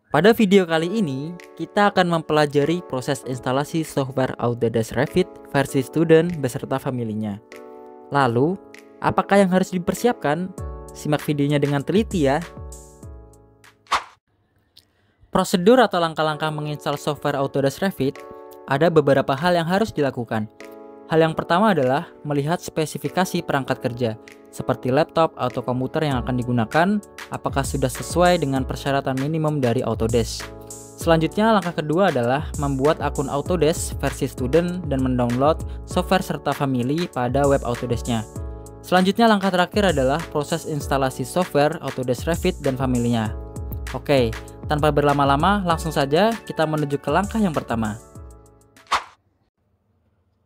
Pada video kali ini, kita akan mempelajari proses instalasi software Autodesk Revit versi student beserta familinya. Lalu, apakah yang harus dipersiapkan? Simak videonya dengan teliti ya. Prosedur atau langkah-langkah menginstal software Autodesk Revit, ada beberapa hal yang harus dilakukan. Hal yang pertama adalah melihat spesifikasi perangkat kerja, seperti laptop atau komputer yang akan digunakan, apakah sudah sesuai dengan persyaratan minimum dari Autodesk. Selanjutnya, langkah kedua adalah membuat akun Autodesk versi student dan mendownload software serta family pada web Autodesk-nya. Selanjutnya, langkah terakhir adalah proses instalasi software Autodesk Revit dan familinya. Oke, tanpa berlama-lama, langsung saja kita menuju ke langkah yang pertama.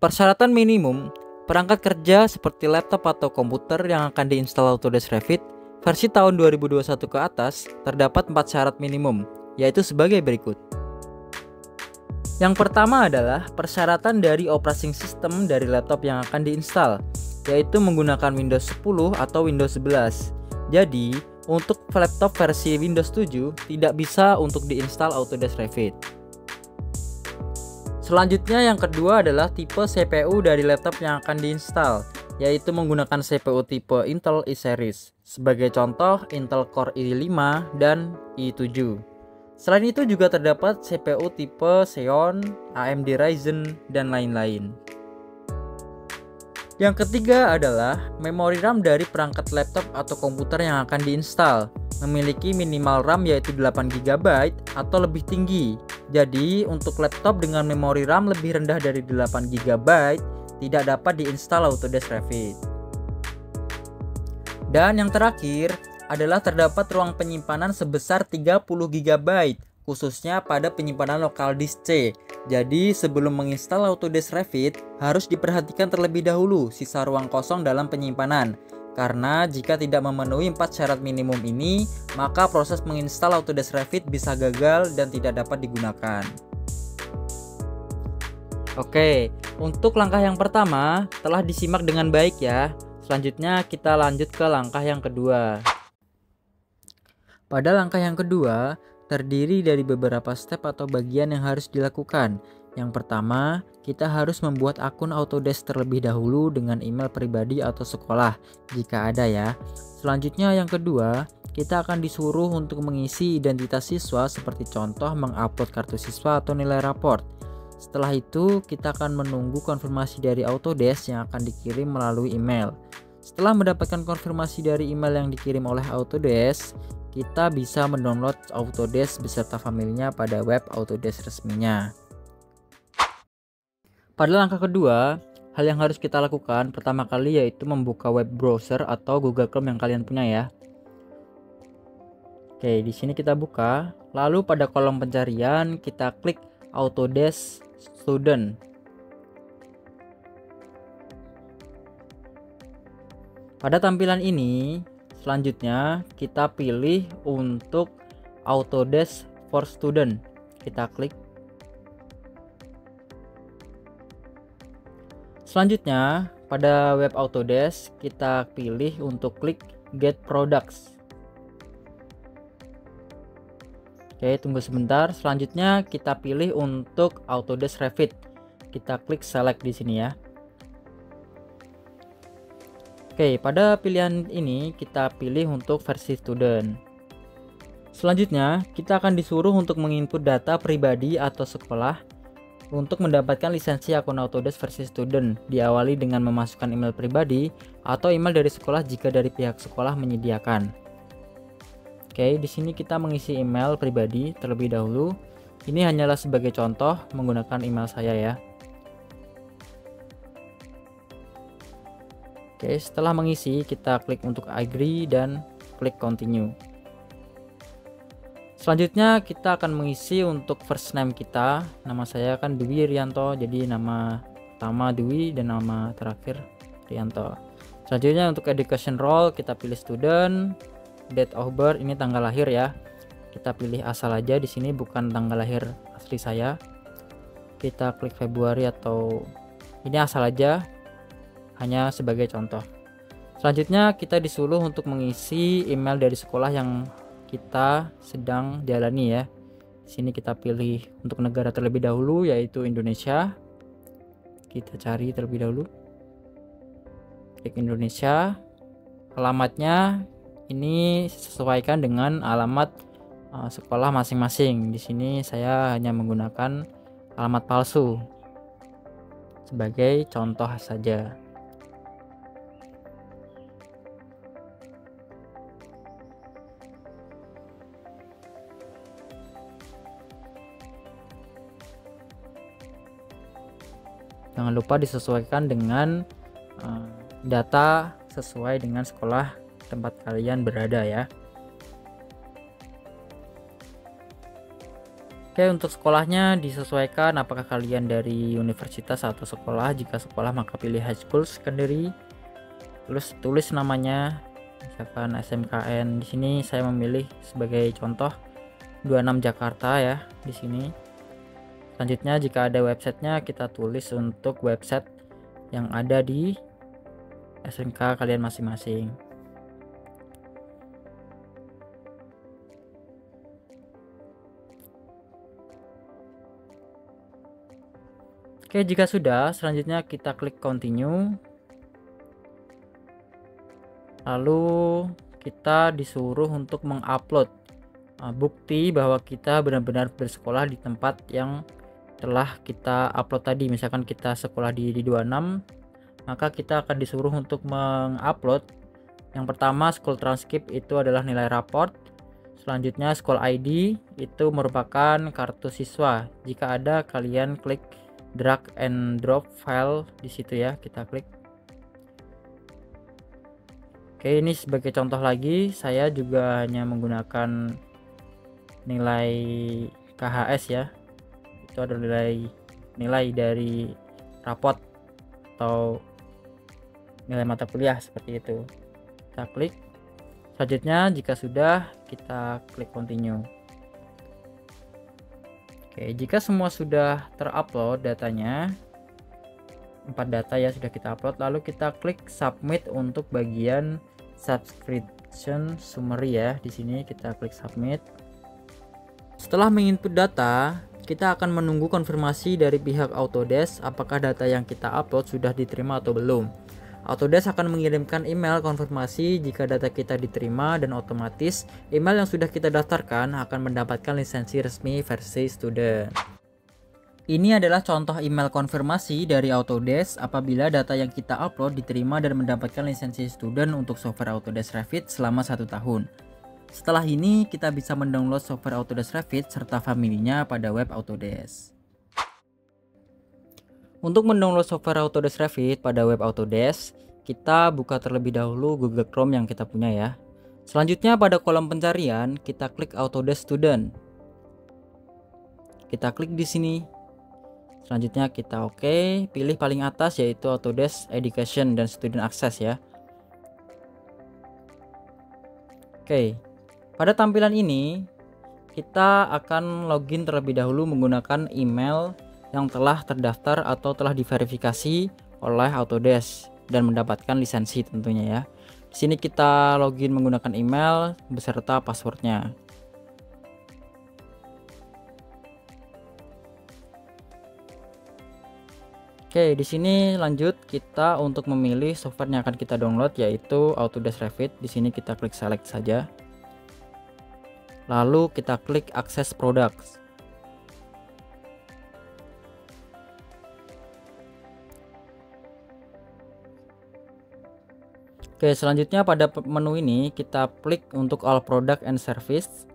Persyaratan minimum, perangkat kerja seperti laptop atau komputer yang akan diinstal Autodesk Revit versi tahun 2021 ke atas terdapat 4 syarat minimum, yaitu sebagai berikut. Yang pertama adalah persyaratan dari operating system dari laptop yang akan diinstal, yaitu menggunakan Windows 10 atau Windows 11. Jadi, untuk laptop versi Windows 7 tidak bisa untuk diinstal Autodesk Revit. Selanjutnya yang kedua adalah tipe CPU dari laptop yang akan diinstal, yaitu menggunakan CPU tipe Intel E-Series. Sebagai contoh, Intel Core i5 dan i7. Selain itu juga terdapat CPU tipe Xeon, AMD Ryzen, dan lain-lain. Yang ketiga adalah memori RAM dari perangkat laptop atau komputer yang akan diinstal memiliki minimal RAM yaitu 8 GB atau lebih tinggi. Jadi untuk laptop dengan memori RAM lebih rendah dari 8 GB tidak dapat diinstal Autodesk Revit. Dan yang terakhir adalah terdapat ruang penyimpanan sebesar 30 GB khususnya pada penyimpanan lokal disk C. Jadi sebelum menginstal Autodesk Revit harus diperhatikan terlebih dahulu sisa ruang kosong dalam penyimpanan. Karena jika tidak memenuhi 4 syarat minimum ini, maka proses menginstal Autodesk Revit bisa gagal dan tidak dapat digunakan. Oke, untuk langkah yang pertama telah disimak dengan baik ya. Selanjutnya kita lanjut ke langkah yang kedua. Pada langkah yang kedua, terdiri dari beberapa step atau bagian yang harus dilakukan. Yang pertama, kita harus membuat akun Autodesk terlebih dahulu dengan email pribadi atau sekolah, jika ada ya. Selanjutnya yang kedua, kita akan disuruh untuk mengisi identitas siswa seperti contoh mengupload kartu siswa atau nilai raport. Setelah itu, kita akan menunggu konfirmasi dari Autodesk yang akan dikirim melalui email. Setelah mendapatkan konfirmasi dari email yang dikirim oleh Autodesk, kita bisa mendownload Autodesk beserta familinya pada web Autodesk resminya. Pada langkah kedua, hal yang harus kita lakukan pertama kali yaitu membuka web browser atau Google Chrome yang kalian punya ya. Oke, di sini kita buka, lalu pada kolom pencarian kita klik Autodesk Student. Pada tampilan ini, selanjutnya kita pilih untuk Autodesk for Student. Kita klik. Selanjutnya, pada web Autodesk kita pilih untuk klik Get Products. Oke, tunggu sebentar. Selanjutnya kita pilih untuk Autodesk Revit. Kita klik Select di sini ya. Oke, pada pilihan ini kita pilih untuk versi student. Selanjutnya, kita akan disuruh untuk menginput data pribadi atau sekolah. Untuk mendapatkan lisensi akun Autodesk versi student, diawali dengan memasukkan email pribadi atau email dari sekolah jika dari pihak sekolah menyediakan. Oke, di sini kita mengisi email pribadi terlebih dahulu. Ini hanyalah sebagai contoh menggunakan email saya ya. Oke, setelah mengisi kita klik untuk agree dan klik continue. Selanjutnya kita akan mengisi untuk first name kita. Nama saya kan Dwi Rianto, jadi nama pertama Dwi dan nama terakhir Rianto. Selanjutnya untuk education role kita pilih student, date of birth ini tanggal lahir ya. Kita pilih asal aja di sini, bukan tanggal lahir asli saya. Kita klik Februari atau ini asal aja, hanya sebagai contoh. Selanjutnya kita disuruh untuk mengisi email dari sekolah yang kita sedang jalani ya. Di sini kita pilih untuk negara terlebih dahulu, yaitu Indonesia. Kita cari terlebih dahulu. Klik Indonesia. Alamatnya ini sesuaikan dengan alamat sekolah masing-masing. Di sini saya hanya menggunakan alamat palsu sebagai contoh saja. Jangan lupa disesuaikan dengan data sesuai dengan sekolah tempat kalian berada ya. Oke, untuk sekolahnya disesuaikan apakah kalian dari universitas atau sekolah. Jika sekolah maka pilih high school, secondary. Terus tulis namanya, misalkan SMKN. Di sini saya memilih sebagai contoh 26 Jakarta ya di sini. Selanjutnya jika ada websitenya kita tulis untuk website yang ada di SMK kalian masing-masing. Oke, jika sudah, selanjutnya kita klik continue. Lalu kita disuruh untuk mengupload bukti bahwa kita benar-benar bersekolah di tempat yang telah kita upload tadi. Misalkan kita sekolah di 26, maka kita akan disuruh untuk mengupload. Yang pertama, school transcript itu adalah nilai raport. Selanjutnya school ID itu merupakan kartu siswa. Jika ada, kalian klik drag and drop file di situ ya, kita klik. Oke, ini sebagai contoh lagi, saya juga hanya menggunakan nilai KHS ya. Itu adalah nilai dari rapot atau nilai mata kuliah seperti itu. Kita klik. Selanjutnya jika sudah, kita klik continue. Oke, jika semua sudah terupload datanya, 4 data ya sudah kita upload, lalu kita klik submit untuk bagian subscription summary ya. Di sini kita klik submit. Setelah menginput data, kita akan menunggu konfirmasi dari pihak Autodesk apakah data yang kita upload sudah diterima atau belum. Autodesk akan mengirimkan email konfirmasi jika data kita diterima, dan otomatis email yang sudah kita daftarkan akan mendapatkan lisensi resmi versi student. Ini adalah contoh email konfirmasi dari Autodesk apabila data yang kita upload diterima dan mendapatkan lisensi student untuk software Autodesk Revit selama 1 tahun. Setelah ini, kita bisa mendownload software Autodesk Revit serta familinya pada web Autodesk. Untuk mendownload software Autodesk Revit pada web Autodesk, kita buka terlebih dahulu Google Chrome yang kita punya ya. Selanjutnya pada kolom pencarian, kita klik Autodesk Student. Kita klik di sini. Selanjutnya kita pilih paling atas yaitu Autodesk Education dan Student Access ya. Pada tampilan ini, kita akan login terlebih dahulu menggunakan email yang telah terdaftar atau telah diverifikasi oleh Autodesk dan mendapatkan lisensi tentunya ya. Di sini kita login menggunakan email beserta passwordnya. Di sini lanjut kita untuk memilih software yang akan kita download yaitu Autodesk Revit. Di sini kita klik select saja. Lalu kita klik Access Products. Selanjutnya pada menu ini kita klik untuk All Product and Service.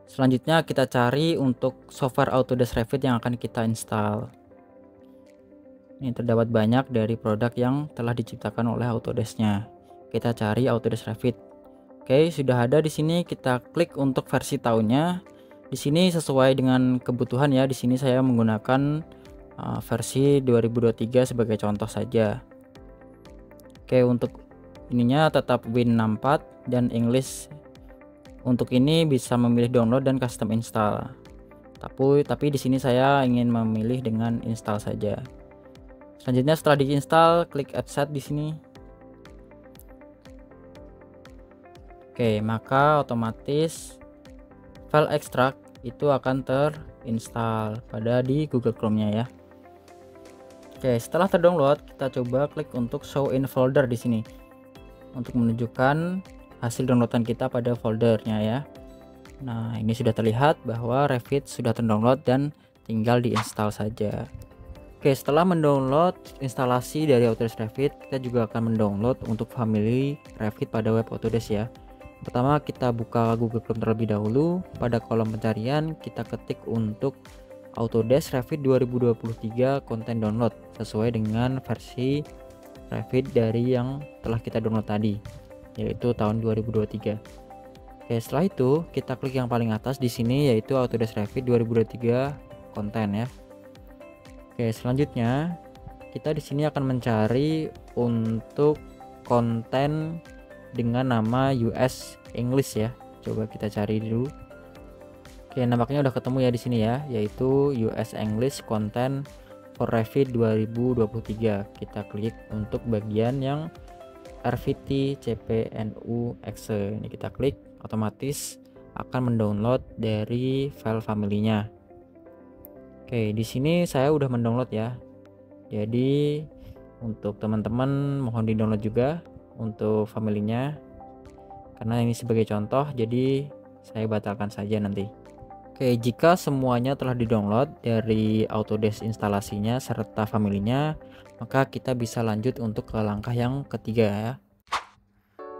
Selanjutnya kita cari untuk software Autodesk Revit yang akan kita install. Ini terdapat banyak dari produk yang telah diciptakan oleh Autodesk-nya. Kita cari Autodesk Revit. Sudah ada di sini, kita klik untuk versi tahunnya. Di sini sesuai dengan kebutuhan ya. Di sini saya menggunakan versi 2023 sebagai contoh saja. Untuk ininya tetap Win64 dan English. Untuk ini bisa memilih download dan custom install. Tapi di sini saya ingin memilih dengan install saja. Selanjutnya setelah diinstal, klik Accept di sini. Maka otomatis file extract itu akan terinstall pada di Google Chrome-nya ya. Oke, setelah terdownload, kita coba klik untuk show in folder di sini untuk menunjukkan hasil downloadan kita pada foldernya ya. Nah, ini sudah terlihat bahwa Revit sudah terdownload dan tinggal diinstal saja. Oke, setelah mendownload instalasi dari Autodesk Revit, kita juga akan mendownload untuk family Revit pada web Autodesk ya. Pertama, kita buka Google Chrome terlebih dahulu. Pada kolom pencarian, kita ketik untuk Autodesk Revit 2023 konten download sesuai dengan versi Revit dari yang telah kita download tadi, yaitu tahun 2023. Oke, setelah itu kita klik yang paling atas di sini, yaitu Autodesk Revit 2023 konten ya. Oke, selanjutnya kita di sini akan mencari untuk konten dengan nama US English ya. Coba kita cari dulu. Oke, nampaknya udah ketemu ya di sini ya, yaitu US English Content for Revit 2023. Kita klik untuk bagian yang RVT CPNU Exe. Ini kita klik, otomatis akan mendownload dari file family-nya. Oke, di sini saya udah mendownload ya. Jadi untuk teman-teman mohon di-download juga untuk family-nya. Karena ini sebagai contoh, jadi saya batalkan saja nanti. Oke, jika semuanya telah di-download dari Autodesk instalasinya serta family-nya, maka kita bisa lanjut untuk ke langkah yang ketiga ya.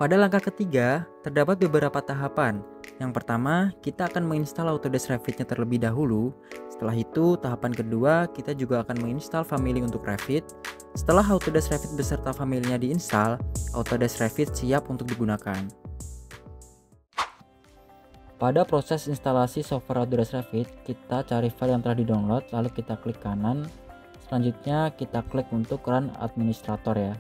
Pada langkah ketiga, terdapat beberapa tahapan. Yang pertama, kita akan menginstal Autodesk Revit-nya terlebih dahulu. Setelah itu, tahapan kedua, kita juga akan menginstal family untuk Revit. Setelah Autodesk Revit beserta family-nya diinstal, Autodesk Revit siap untuk digunakan. Pada proses instalasi software Autodesk Revit, kita cari file yang telah di-download, lalu kita klik kanan. Selanjutnya kita klik untuk Run Administrator ya.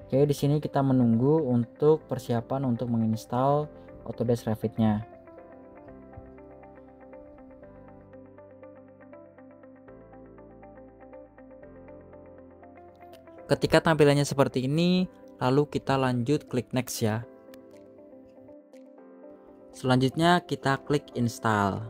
Oke, di sini kita menunggu untuk persiapan untuk menginstal Autodesk Revit-nya. Ketika tampilannya seperti ini, lalu kita lanjut klik next ya. Selanjutnya kita klik install.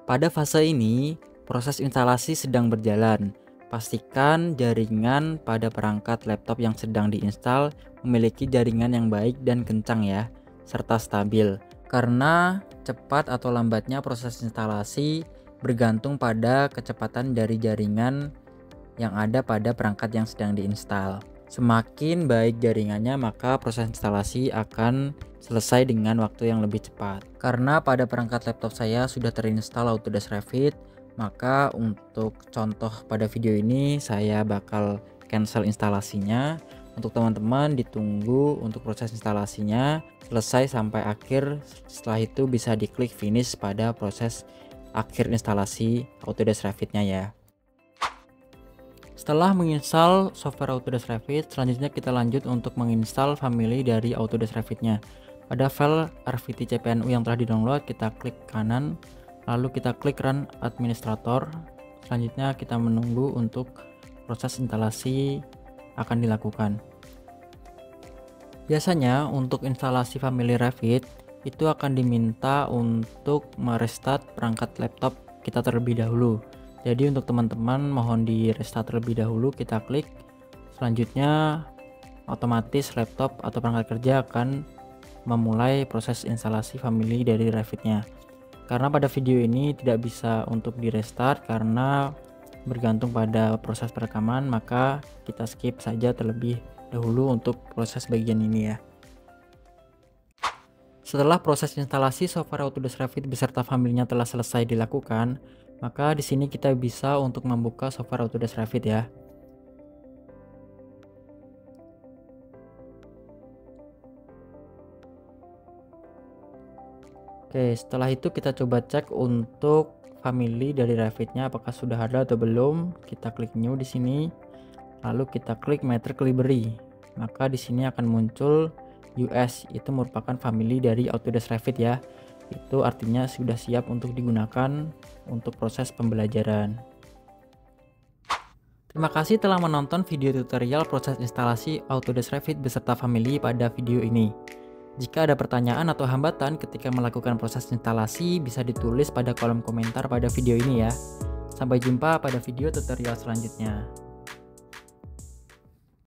Pada fase ini, proses instalasi sedang berjalan. Pastikan jaringan pada perangkat laptop yang sedang diinstal memiliki jaringan yang baik dan kencang ya, serta stabil. Karena cepat atau lambatnya proses instalasi bergantung pada kecepatan dari jaringan yang ada pada perangkat yang sedang diinstal. Semakin baik jaringannya, maka proses instalasi akan selesai dengan waktu yang lebih cepat. Karena pada perangkat laptop saya sudah terinstall Autodesk Revit, maka untuk contoh pada video ini saya bakal cancel instalasinya. Untuk teman-teman ditunggu untuk proses instalasinya selesai sampai akhir. Setelah itu bisa diklik finish pada proses akhir instalasi Autodesk Revit-nya ya. Setelah menginstal software Autodesk Revit, selanjutnya kita lanjut untuk menginstal family dari Autodesk Revit-nya. Pada file RVT CPNU yang telah di-download, kita klik kanan, lalu kita klik Run Administrator. Selanjutnya kita menunggu untuk proses instalasi akan dilakukan. Biasanya untuk instalasi family Revit itu akan diminta untuk merestart perangkat laptop kita terlebih dahulu. Jadi untuk teman-teman mohon di restart terlebih dahulu, kita klik. Selanjutnya otomatis laptop atau perangkat kerja akan memulai proses instalasi family dari Revit-nya. Karena pada video ini tidak bisa untuk di restart karena bergantung pada proses perekaman, maka kita skip saja terlebih dahulu untuk proses bagian ini ya. Setelah proses instalasi software Autodesk Revit beserta family-nya telah selesai dilakukan, maka di sini kita bisa untuk membuka software Autodesk Revit ya. Oke, setelah itu kita coba cek untuk family dari Revit-nya apakah sudah ada atau belum. Kita klik new di sini. Lalu kita klik Metric Library. Maka di sini akan muncul US, itu merupakan family dari Autodesk Revit ya. Itu artinya sudah siap untuk digunakan untuk proses pembelajaran. Terima kasih telah menonton video tutorial proses instalasi Autodesk Revit beserta family pada video ini. Jika ada pertanyaan atau hambatan ketika melakukan proses instalasi, bisa ditulis pada kolom komentar pada video ini ya. Sampai jumpa pada video tutorial selanjutnya.